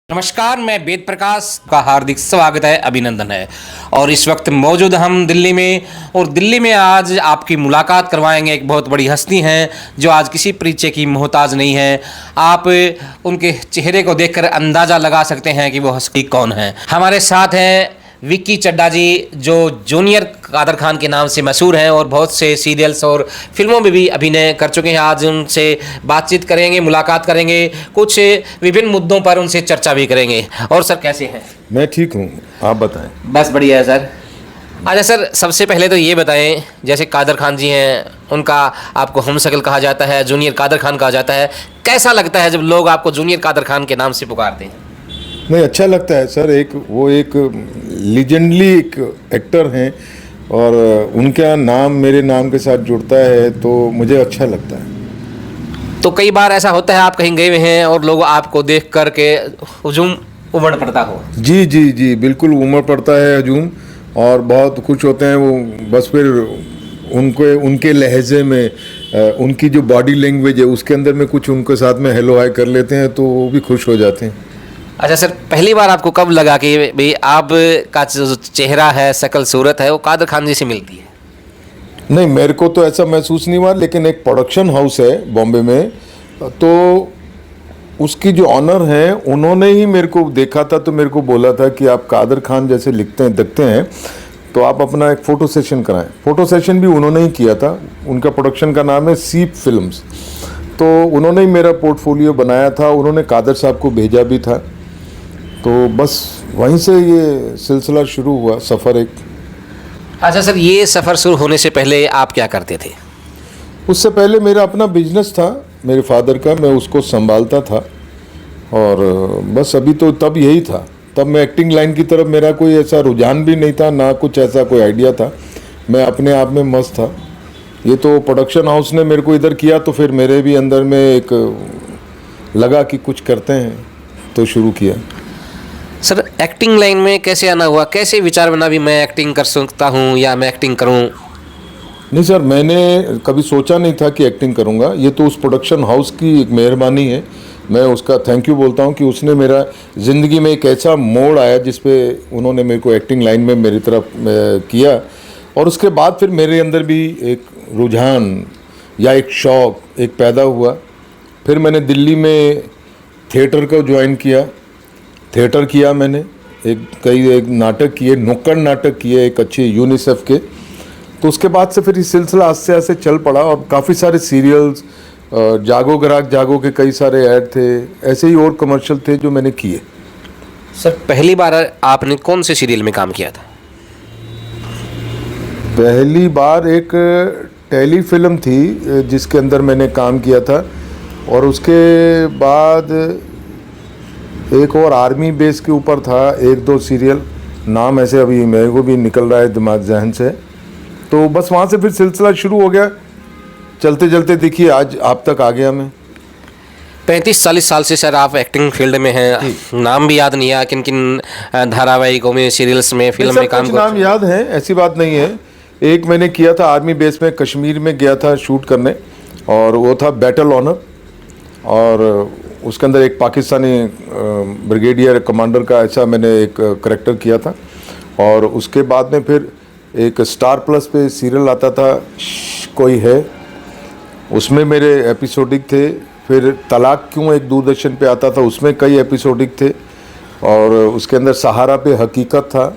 नमस्कार, मैं वेद प्रकाश का हार्दिक स्वागत है, अभिनंदन है। और इस वक्त मौजूद हम दिल्ली में, और दिल्ली में आज आपकी मुलाकात करवाएंगे एक बहुत बड़ी हस्ती हैं जो आज किसी परिचय की मोहताज नहीं है। आप उनके चेहरे को देखकर अंदाज़ा लगा सकते हैं कि वो हस्ती कौन है। हमारे साथ हैं विक्की चड्ढा जी, जो जूनियर कादर खान के नाम से मशहूर हैं और बहुत से सीरियल्स और फिल्मों में भी अभिनय कर चुके हैं। आज उनसे बातचीत करेंगे, मुलाकात करेंगे, कुछ विभिन्न मुद्दों पर उनसे चर्चा भी करेंगे। और सर, कैसे हैं? मैं ठीक हूँ, आप बताएं। बस बढ़िया है सर। अच्छा सर, सबसे पहले तो ये बताएं, जैसे कादर खान जी हैं, उनका आपको हमशक्ल कहा जाता है, जूनियर कादर खान कहा जाता है। कैसा लगता है जब लोग आपको जूनियर कादर खान के नाम से पुकारते हैं? नहीं, अच्छा लगता है सर। वो एक लीजेंडली एक एक्टर हैं और उनका नाम मेरे नाम के साथ जुड़ता है तो मुझे अच्छा लगता है। तो कई बार ऐसा होता है आप कहीं गए हुए हैं और लोग आपको देख कर के हुजूम उमड़ पड़ता हो? जी जी जी, बिल्कुल उमड़ पड़ता है हजूम, और बहुत खुश होते हैं वो। बस फिर उनके लहजे में उनकी जो बॉडी लैंग्वेज है उसके अंदर में कुछ उनके साथ में हेलो हाय कर लेते हैं तो वो भी खुश हो जाते हैं। अच्छा सर, पहली बार आपको कब लगा कि भाई आप का जो चेहरा है, शक्ल सूरत है, वो कादर खान जी से मिलती है? नहीं, मेरे को तो ऐसा महसूस नहीं हुआ, लेकिन एक प्रोडक्शन हाउस है बॉम्बे में, तो उसकी जो ऑनर हैं उन्होंने ही मेरे को देखा था, तो मेरे को बोला था कि आप कादर खान जैसे दिखते हैं तो आप अपना एक फ़ोटो सेशन कराएं। फ़ोटो सेशन भी उन्होंने ही किया था। उनका प्रोडक्शन का नाम है सीप फिल्म्स। तो उन्होंने ही मेरा पोर्टफोलियो बनाया था, उन्होंने कादर साहब को भेजा भी था। तो बस वहीं से ये सिलसिला शुरू हुआ, सफ़र एक। अच्छा सर, ये सफ़र शुरू होने से पहले आप क्या करते थे? उससे पहले मेरा अपना बिजनेस था मेरे फादर का, मैं उसको संभालता था। और बस अभी तो तब यही था। तब मैं एक्टिंग लाइन की तरफ मेरा कोई ऐसा रुझान भी नहीं था, ना कुछ ऐसा कोई आइडिया था। मैं अपने आप में मस्त था। ये तो प्रोडक्शन हाउस ने मेरे को इधर किया तो फिर मेरे भी अंदर में एक लगा कि कुछ करते हैं, तो शुरू किया। सर, एक्टिंग लाइन में कैसे आना हुआ? कैसे विचार बना भी मैं एक्टिंग कर सकता हूँ या मैं एक्टिंग करूँ? नहीं सर, मैंने कभी सोचा नहीं था कि एक्टिंग करूँगा। ये तो उस प्रोडक्शन हाउस की एक मेहरबानी है। मैं उसका थैंक यू बोलता हूँ कि उसने मेरा ज़िंदगी में एक ऐसा मोड़ आया जिस पे उन्होंने मेरे को एक्टिंग लाइन में मेरी तरफ किया। और उसके बाद फिर मेरे अंदर भी एक रुझान या एक शौक़ एक पैदा हुआ। फिर मैंने दिल्ली में थिएटर को ज्वाइन किया, थिएटर किया मैंने, एक नाटक किए, नुक्कड़ नाटक किए एक अच्छे यूनिसेफ के। तो उसके बाद से फिर ये सिलसिला आस्ते आस्ते चल पड़ा और काफ़ी सारे सीरियल्स, जागो ग्राहक जागो के कई सारे ऐड थे, ऐसे ही और कमर्शियल थे जो मैंने किए। सर, पहली बार आपने कौन से सीरियल में काम किया था? पहली बार एक टेली फिल्म थी जिसके अंदर मैंने काम किया था, और उसके बाद एक और आर्मी बेस के ऊपर था एक दो सीरियल, नाम ऐसे अभी मेरे को भी निकल रहा है दिमाग जहन से। तो बस वहाँ से फिर सिलसिला शुरू हो गया, चलते चलते देखिए आज आप तक आ गया मैं। 35-40 साल से सर आप एक्टिंग फील्ड में हैं। नाम भी याद नहीं है किन किन धारावाहिकों में, सीरियल्स में, फिल्म में काम? नाम याद है, ऐसी बात नहीं है। एक मैंने किया था आर्मी बेस में, कश्मीर में गया था शूट करने, और वो था बैटल ऑनर। और उसके अंदर एक पाकिस्तानी ब्रिगेडियर कमांडर का ऐसा मैंने एक करैक्टर किया था। और उसके बाद में फिर एक स्टार प्लस पे सीरियल आता था कोई है, उसमें मेरे एपिसोडिक थे। फिर तलाक क्यों एक दूरदर्शन पे आता था, उसमें कई एपिसोडिक थे। और उसके अंदर सहारा पे हकीकत था।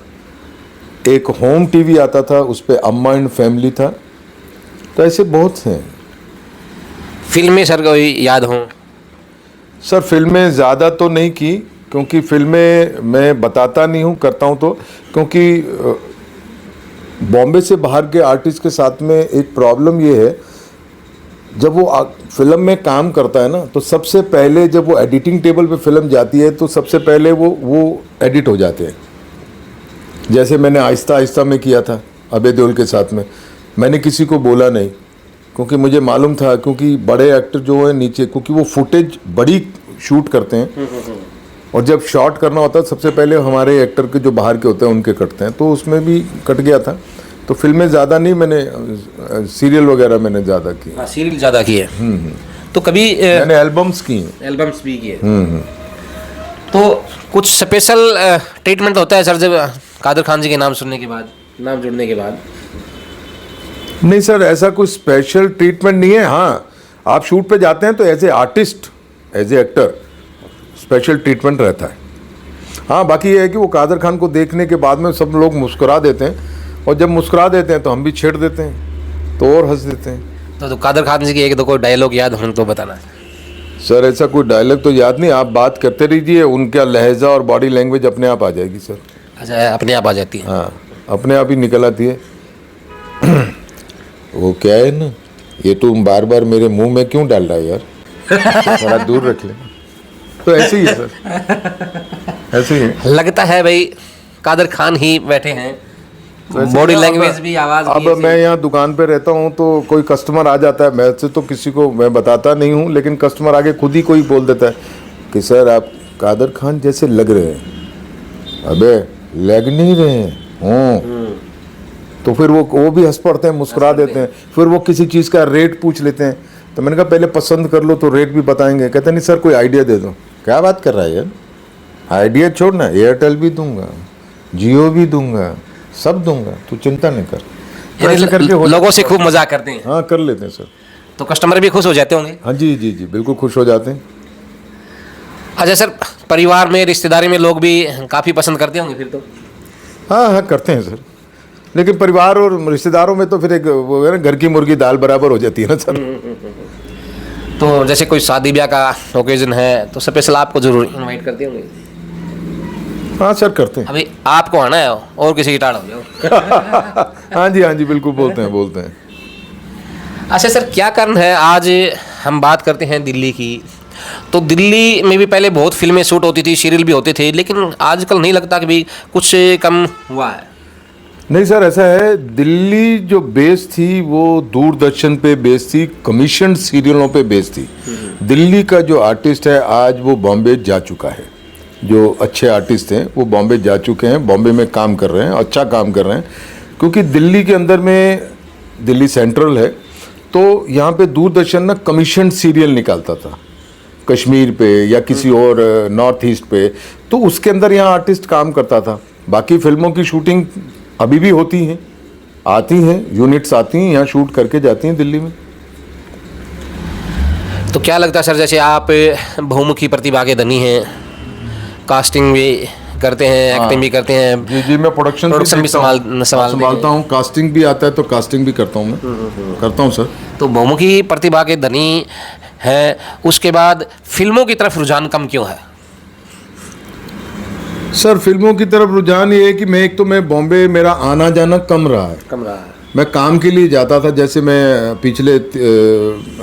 एक होम टीवी आता था, उस पे अम्मा एंड फैमिली था। तो ऐसे बहुत हैं। फिल्में सर कोई याद हो? सर, फिल्में ज़्यादा तो नहीं की, क्योंकि फिल्में मैं बताता नहीं हूँ, करता हूँ तो, क्योंकि बॉम्बे से बाहर के आर्टिस्ट के साथ में एक प्रॉब्लम ये है, जब वो फिल्म में काम करता है ना, तो सबसे पहले जब वो एडिटिंग टेबल पे फिल्म जाती है तो सबसे पहले वो एडिट हो जाते हैं। जैसे मैंने आहिस्ता आहिस्ता में किया था अभय देओल के साथ में, मैंने किसी को बोला नहीं, क्योंकि मुझे मालूम था, क्योंकि बड़े एक्टर जो है नीचे, क्योंकि वो फुटेज बड़ी शूट करते हैं, और जब शॉट करना होता है सबसे पहले हमारे एक्टर के जो बाहर के होते हैं उनके कटते हैं, तो उसमें भी कट गया था। तो फिल्में ज़्यादा नहीं, मैंने सीरियल वगैरह मैंने ज़्यादा की। हाँ, सीरियल ज़्यादा की है। तो कभी मैंने एल्बम्स की हैं। एल्बम्स भी किए। तो कुछ स्पेशल ट्रीटमेंट होता है सर जब कादर खान जी के नाम सुनने के बाद, नाम जुड़ने के बाद? नहीं सर, ऐसा कोई स्पेशल ट्रीटमेंट नहीं है। हाँ, आप शूट पे जाते हैं तो as a artist, as a actor special treatment रहता है। हाँ, बाकी ये है कि वो कादर खान को देखने के बाद में सब लोग मुस्कुरा देते हैं, और जब मुस्कुरा देते हैं तो हम भी छेड़ देते हैं, तो और हंस देते हैं। तो कादर खान जी की एक दो कोई डायलॉग याद हो तो बताना। सर ऐसा कोई डायलॉग तो याद नहीं, आप बात करते रहिए, उनका लहजा और बॉडी लैंग्वेज अपने आप आ जाएगी सर। अच्छा, अपने आप आ जाती है? हाँ, अपने आप ही निकल आती है। वो क्या है ना, ये तुम बार बार मेरे मुंह में क्यों डाल रहा है यार, थोड़ा दूर रख ले। तो ऐसे ही है सर, ऐसे ही है। लगता है भाई कादर खान ही बैठे हैं, वैसे बॉडी क्या, लैंग्वेज भी, आवाज भी अब ऐसी। मैं यहाँ दुकान पे रहता हूँ तो कोई कस्टमर आ जाता है, मैं से तो किसी को मैं बताता नहीं हूँ, लेकिन कस्टमर आगे खुद ही कोई बोल देता है कि सर आप कादर खान जैसे लग रहे हैं। अबे लग नहीं रहे हैं, तो फिर वो भी हंस पड़ते हैं, मुस्कुरा देते हैं। फिर वो किसी चीज़ का रेट पूछ लेते हैं, तो मैंने कहा पहले पसंद कर लो तो रेट भी बताएंगे। कहते नहीं सर कोई आइडिया दे दो। क्या बात कर रहा है यार, आइडिया छोड़ना, एयरटेल भी दूंगा, जियो भी दूंगा, सब दूंगा, तू चिंता नहीं कर। तो ऐसे करके लोगों से खूब मजाक करते हैं, हाँ कर लेते हैं सर। तो कस्टमर भी खुश हो जाते होंगे? हाँ जी जी जी, बिल्कुल खुश हो जाते हैं। अच्छा सर, परिवार में, रिश्तेदारी में लोग भी काफ़ी पसंद करते होंगे फिर तो? हाँ हाँ करते हैं सर, लेकिन परिवार और रिश्तेदारों में तो फिर एक वो है ना, घर की मुर्गी दाल बराबर हो जाती है ना सर। तो जैसे कोई शादी ब्याह का ओकेजन है तो स्पेशल आपको जरूर इनवाइट करते होंगे? हाँ सर करते हैं। अभी आपको आना है और किसी की टाड़ हो जाओ। हाँ जी बिल्कुल, बोलते हैं बोलते हैं। अच्छा सर, क्या कारण है, आज हम बात करते हैं दिल्ली की, तो दिल्ली में भी पहले बहुत फिल्में शूट होती थी, सीरियल भी होते थे, लेकिन आजकल नहीं लगता कि भी कुछ कम हुआ है? नहीं सर, ऐसा है, दिल्ली जो बेस थी वो दूरदर्शन पे बेस थी, कमीशन सीरियलों पे बेस थी। दिल्ली का जो आर्टिस्ट है आज वो बॉम्बे जा चुका है, जो अच्छे आर्टिस्ट हैं वो बॉम्बे जा चुके हैं, बॉम्बे में काम कर रहे हैं, अच्छा काम कर रहे हैं। क्योंकि दिल्ली के अंदर में, दिल्ली सेंट्रल है, तो यहाँ पे दूरदर्शन ना कमीशन सीरियल निकालता था कश्मीर पे या किसी और नॉर्थ ईस्ट पे, तो उसके अंदर यहाँ आर्टिस्ट काम करता था। बाकी फिल्मों की शूटिंग अभी भी होती हैं, आती हैं, यूनिट्स आती हैं, यहाँ शूट करके जाती हैं दिल्ली में। तो क्या लगता है सर, जैसे आप बहुमुखी प्रतिभा के धनी हैं, कास्टिंग भी करते हैं, एक्टिंग भी करते हैं, जी जी, मैं प्रोडक्शन भी संभालता हूँ, कास्टिंग भी आता है तो कास्टिंग भी करता हूँ, मैं करता हूँ सर। तो बहुमुखी प्रतिभा के धनी हैं, उसके बाद फिल्मों की तरफ रुझान कम क्यों है? सर फिल्मों की तरफ रुझान ये है कि मैं बॉम्बे, मेरा आना जाना कम रहा है। मैं काम के लिए जाता था, जैसे मैं पिछले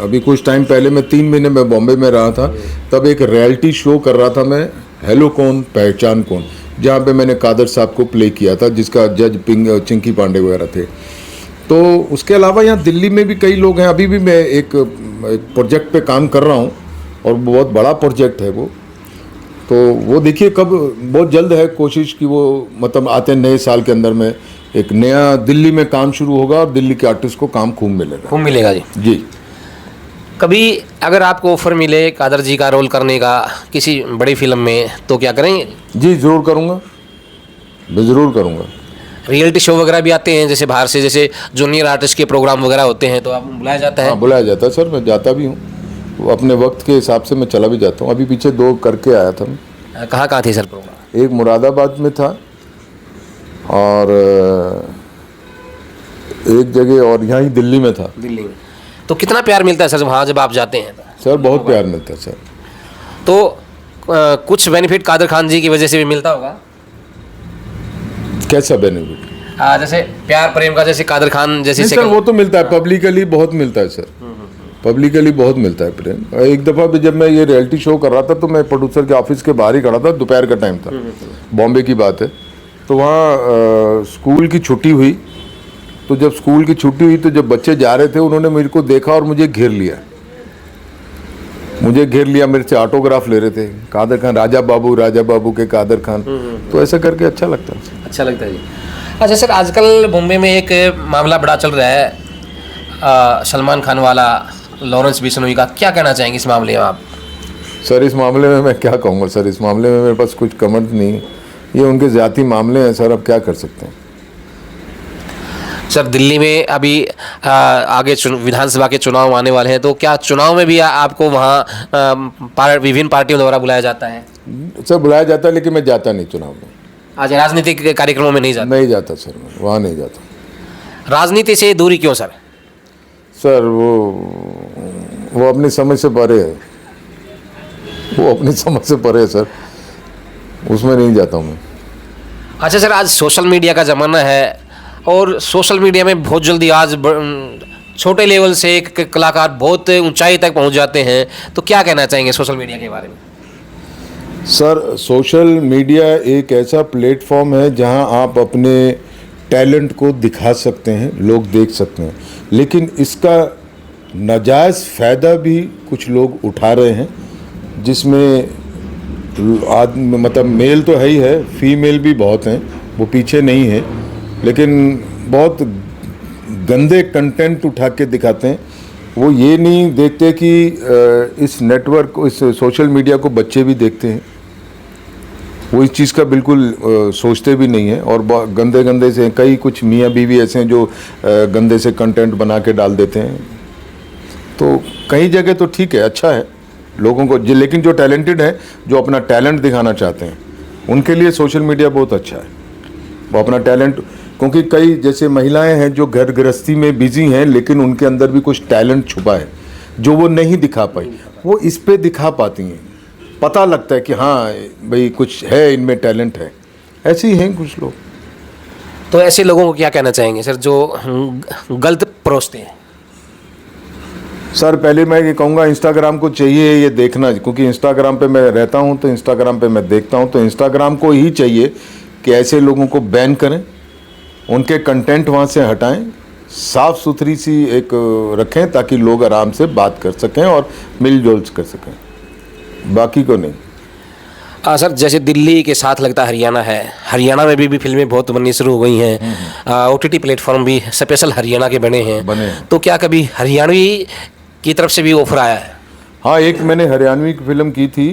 अभी कुछ टाइम पहले मैं 3 महीने में बॉम्बे में रहा था, तब एक रियलिटी शो कर रहा था मैं, हेलो कौन पहचान कौन, जहाँ पे मैंने कादर साहब को प्ले किया था, जिसका जज चिंकी पांडे वगैरह थे। तो उसके अलावा यहाँ दिल्ली में भी कई लोग हैं। अभी भी मैं एक प्रोजेक्ट पे काम कर रहा हूँ, और बहुत बड़ा प्रोजेक्ट है वो, तो वो देखिए कब, बहुत जल्द है कोशिश कि वो मतलब आते नए साल के अंदर में एक नया दिल्ली में काम शुरू होगा, और दिल्ली के आर्टिस्ट को काम खूब मिलेगा जी। कभी अगर आपको ऑफर मिले कादर जी का रोल करने का किसी बड़ी फिल्म में, तो क्या करेंगे? जी ज़रूर करूँगा, मैं ज़रूर करूँगा। रियलिटी शो वगैरह भी आते हैं जैसे बाहर से, जैसे जूनियर आर्टिस्ट के प्रोग्राम वगैरह होते हैं, तो आप बुलाया जाता है? हाँ बुलाया जाता है सर, मैं जाता भी हूँ, वो अपने वक्त के हिसाब से मैं चला भी जाता हूँ। अभी पीछे 2 करके आया था मैं। कहाँ थे सर प्रोग्राम? एक मुरादाबाद में था, और एक जगह और यहाँ ही दिल्ली में था। दिल्ली में तो कितना प्यार मिलता है सर वहाँ जब आप जाते हैं? सर बहुत प्यार मिलता है सर। तो कुछ बेनिफिट कादर खान जी की वजह से भी मिलता होगा? कैसा बेनिफिट? जैसे प्यार प्रेम का, जैसे कादर खान जैसे सर वो तो मिलता है, पब्लिकली बहुत मिलता है सर, पब्लिकली बहुत मिलता है प्रेम। एक दफ़ा भी जब मैं ये रियलिटी शो कर रहा था तो मैं प्रोड्यूसर के ऑफिस के बाहर ही खड़ा था, दोपहर का टाइम था, बॉम्बे की बात है। तो वहाँ स्कूल की छुट्टी हुई, तो जब स्कूल की छुट्टी हुई तो जब बच्चे जा रहे थे, उन्होंने मेरे को देखा और मुझे घेर लिया, मेरे से ऑटोग्राफ ले रहे थे, कादर खान, राजा बाबू के कादर खान। तो ऐसा करके अच्छा लगता है जी। अच्छा सर, आजकल बॉम्बे में एक मामला बड़ा चल रहा है, सलमान खान वाला, लॉरेंस बिश्नोई का, क्या कहना चाहेंगे इस मामले में आप? सर इस मामले में मैं क्या कहूँगा सर, इस मामले में मेरे पास कुछ कमेंट नहीं है। ये उनके ज़ाती मामले हैं सर, अब क्या कर सकते हैं। सर दिल्ली में अभी आगे विधानसभा के चुनाव आने वाले हैं, तो क्या चुनाव में भी आपको वहाँ विभिन्न पार्टियों द्वारा बुलाया जाता है? सर बुलाया जाता है, लेकिन मैं जाता नहीं चुनाव में। आज राजनीतिक कार्यक्रमों में नहीं जाता? नहीं जाता सर, मैं वहाँ नहीं जाता। राजनीति से दूरी क्यों सर? सर वो अपनी समझ से परे है, वो अपनी समझ से परे है सर, उसमें नहीं जाता हूँ मैं। अच्छा सर, आज सोशल मीडिया का ज़माना है और सोशल मीडिया में बहुत जल्दी आज छोटे लेवल से एक कलाकार बहुत ऊंचाई तक पहुंच जाते हैं, तो क्या कहना चाहेंगे सोशल मीडिया के बारे में? सर सोशल मीडिया एक ऐसा प्लेटफॉर्म है जहां आप अपने टैलेंट को दिखा सकते हैं, लोग देख सकते हैं, लेकिन इसका नाजायज़ फ़ायदा भी कुछ लोग उठा रहे हैं, जिसमें मतलब मेल तो है ही है, फीमेल भी बहुत हैं, वो पीछे नहीं है, लेकिन बहुत गंदे कंटेंट उठा के दिखाते हैं। वो ये नहीं देखते कि इस नेटवर्क को, इस सोशल मीडिया को बच्चे भी देखते हैं, वो इस चीज़ का बिल्कुल सोचते भी नहीं है। और गंदे गंदे से कई कुछ मियाँ बीवी ऐसे हैं जो गंदे से कंटेंट बना के डाल देते हैं। तो कई जगह तो ठीक है, अच्छा है लोगों को, लेकिन जो टैलेंटेड है, जो अपना टैलेंट दिखाना चाहते हैं, उनके लिए सोशल मीडिया बहुत अच्छा है। वो अपना टैलेंट, क्योंकि कई जैसे महिलाएं हैं जो घर गृहस्थी में बिजी हैं, लेकिन उनके अंदर भी कुछ टैलेंट छुपा है जो वो नहीं दिखा पाई, वो इस पे दिखा पाती हैं। पता लगता है कि हाँ भाई कुछ है, इनमें टैलेंट है। ऐसे ही हैं कुछ लोग। तो ऐसे लोगों को क्या कहना चाहेंगे सर जो गलत परोसते हैं? सर पहले मैं ये कहूँगा, इंस्टाग्राम को चाहिए ये देखना, क्योंकि इंस्टाग्राम पे मैं रहता हूँ, तो इंस्टाग्राम पे मैं देखता हूँ, तो इंस्टाग्राम को ही चाहिए कि ऐसे लोगों को बैन करें, उनके कंटेंट वहाँ से हटाएं, साफ़ सुथरी सी एक रखें, ताकि लोग आराम से बात कर सकें और मिलजुल कर सकें, बाकी को नहीं। सर जैसे दिल्ली के साथ लगता हरियाणा है, हरियाणा में भी फिल्में बहुत बननी शुरू हो गई हैं, OTT प्लेटफॉर्म भी स्पेशल हरियाणा के बने हैं। तो क्या कभी हरियाणवी की तरफ से भी ऑफर आया है? हाँ, एक मैंने हरियाणवी की फिल्म की थी,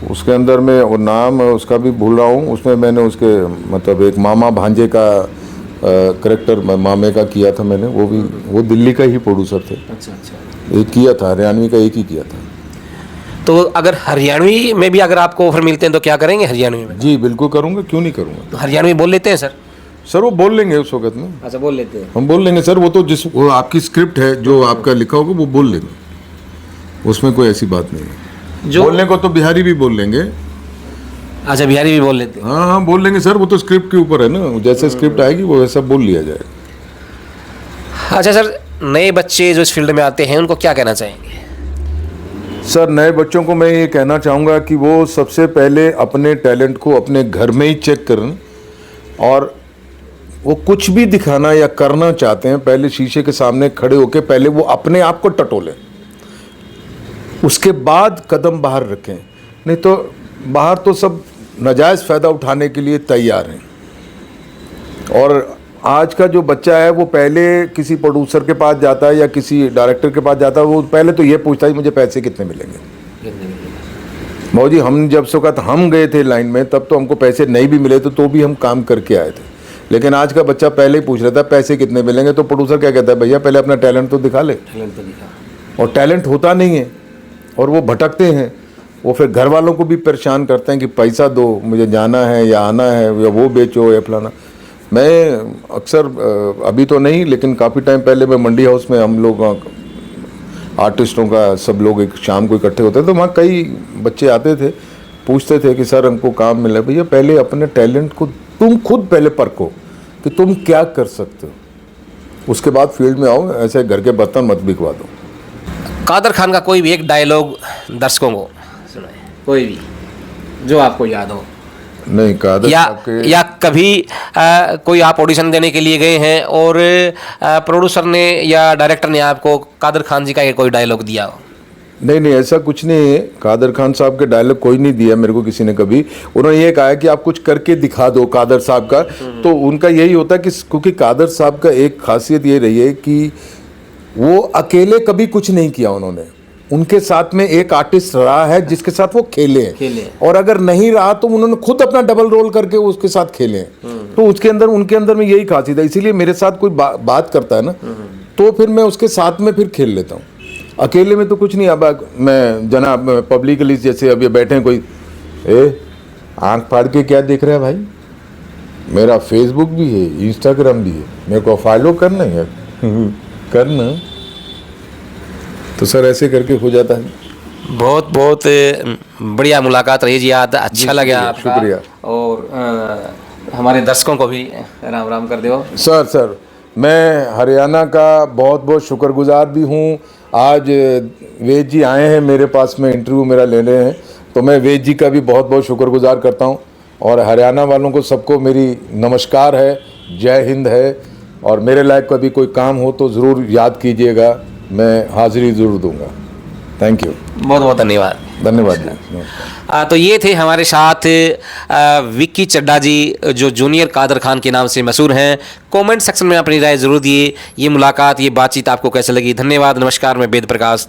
उसके अंदर मैं वो नाम उसका भी भूल रहा हूँ, उसमें मैंने उसके मतलब एक मामा भांजे का करेक्टर मामे का किया था मैंने, वो दिल्ली का ही प्रोड्यूसर थे। अच्छा। एक किया था हरियाणवी का, एक ही किया था। तो अगर हरियाणवी में भी अगर आपको ऑफर मिलते हैं तो क्या करेंगे हरियाणवी में? जी बिल्कुल करूँगा, क्यों नहीं करूँगा। तो हरियाणवी बोल लेते हैं सर? सर वो बोल लेंगे उस वक्त में। अच्छा, बोल लेते हैं। हम बोल लेंगे सर, वो तो वो आपकी स्क्रिप्ट है, जो आपका लिखा होगा वो बोल लेंगे, उसमें कोई ऐसी बात नहीं है। जो बोलने को तो बिहारी भी बोल लेंगे। अच्छा, बिहारी भी बोल लेते हैं? हाँ हाँ बोल लेंगे सर, वो तो स्क्रिप्ट के ऊपर है ना, जैसे स्क्रिप्ट आएगी वो वैसा बोल लिया जाएगा। अच्छा सर, नए बच्चे जो इस फील्ड में आते हैं उनको क्या कहना चाहेंगे? सर नए बच्चों को मैं ये कहना चाहूँगा कि वो सबसे पहले अपने टैलेंट को अपने घर में ही चेक करें, और वो कुछ भी दिखाना या करना चाहते हैं, पहले शीशे के सामने खड़े होकर पहले वो अपने आप को टटोलें, उसके बाद कदम बाहर रखें। नहीं तो बाहर तो सब नाजायज़ फ़ायदा उठाने के लिए तैयार हैं। और आज का जो बच्चा है वो पहले किसी प्रोड्यूसर के पास जाता है या किसी डायरेक्टर के पास जाता है, वो पहले तो ये पूछता है मुझे पैसे कितने मिलेंगे। भाऊ जी, हम जब से हम गए थे लाइन में, तब तो हमको पैसे नहीं भी मिले तो भी हम काम करके आए थे, लेकिन आज का बच्चा पहले ही पूछ रहा था पैसे कितने मिलेंगे। तो प्रोड्यूसर क्या कहता है, भैया पहले अपना टैलेंट तो दिखा ले। टैलेंट तो दिखा। और टैलेंट होता नहीं है और वो भटकते हैं, वो फिर घर वालों को भी परेशान करते हैं कि पैसा दो, मुझे जाना है या आना है, या वो बेचो या फलाना। मैं अक्सर अभी तो नहीं, लेकिन काफ़ी टाइम पहले मैं मंडी हाउस में, हम लोग आर्टिस्टों का सब लोग एक शाम को इकट्ठे होते थे, तो वहाँ कई बच्चे आते थे, पूछते थे कि सर हमको काम मिला। भैया पहले अपने टैलेंट को तुम खुद पहले परखो कि तुम क्या कर सकते हो, उसके बाद फील्ड में आओ, ऐसे घर के बर्तन मत बिकवा दो। कादर खान का कोई भी एक डायलॉग दर्शकों को सुनाए, कोई भी जो आपको याद हो। नहीं, कादर या कभी कोई आप ऑडिशन देने के लिए गए हैं और प्रोड्यूसर ने या डायरेक्टर ने आपको कादर खान जी का कोई डायलॉग दिया हो? नहीं, ऐसा कुछ नहीं है। कादर खान साहब के डायलॉग कोई नहीं दिया मेरे को किसी ने कभी। उन्होंने ये कहा कि आप कुछ करके दिखा दो कादर साहब का, तो उनका यही होता है कि क्योंकि कादर साहब का एक खासियत ये रही है कि वो अकेले कभी कुछ नहीं किया उन्होंने, उनके साथ में एक आर्टिस्ट रहा है जिसके साथ वो खेले हैं। और अगर नहीं रहा तो उन्होंने खुद अपना डबल रोल करके उसके साथ खेले हैं। तो उसके अंदर उनके अंदर में यही खासियत है, इसीलिए मेरे साथ कोई बात करता है ना तो फिर मैं उसके साथ में फिर खेल लेता हूँ। अकेले में तो कुछ नहीं। अब मैं जनाब पब्लिकली जैसे अब ये बैठे हैं कोई, आंख फाड़ के क्या देख रहे हैं भाई, मेरा फेसबुक भी है, इंस्टाग्राम भी है, मेरे को फॉलो करना है करना। तो सर ऐसे करके हो जाता है। बहुत बहुत बढ़िया मुलाकात रही जी, आज अच्छा लगा आपका। शुक्रिया। और हमारे दर्शकों को भी राम राम कर दो। सर मैं हरियाणा का बहुत बहुत शुक्रगुजार भी हूँ। आज वेद जी आए हैं मेरे पास में, इंटरव्यू मेरा ले रहे हैं, तो मैं वेद जी का भी बहुत बहुत शुक्रगुजार करता हूँ। और हरियाणा वालों को सबको मेरी नमस्कार है, जय हिंद है। और मेरे लायक कभी कोई काम हो तो ज़रूर याद कीजिएगा, मैं हाज़िरी ज़रूर दूंगा। थैंक यू, बहुत बहुत धन्यवाद। धन्यवाद जी। तो ये थे हमारे साथ विक्की चड्ढा जी, जो जूनियर कादर खान के नाम से मशहूर हैं। कमेंट सेक्शन में अपनी राय ज़रूर दिए। ये मुलाकात, ये बातचीत आपको कैसे लगी? धन्यवाद, नमस्कार। मैं वेद प्रकाश।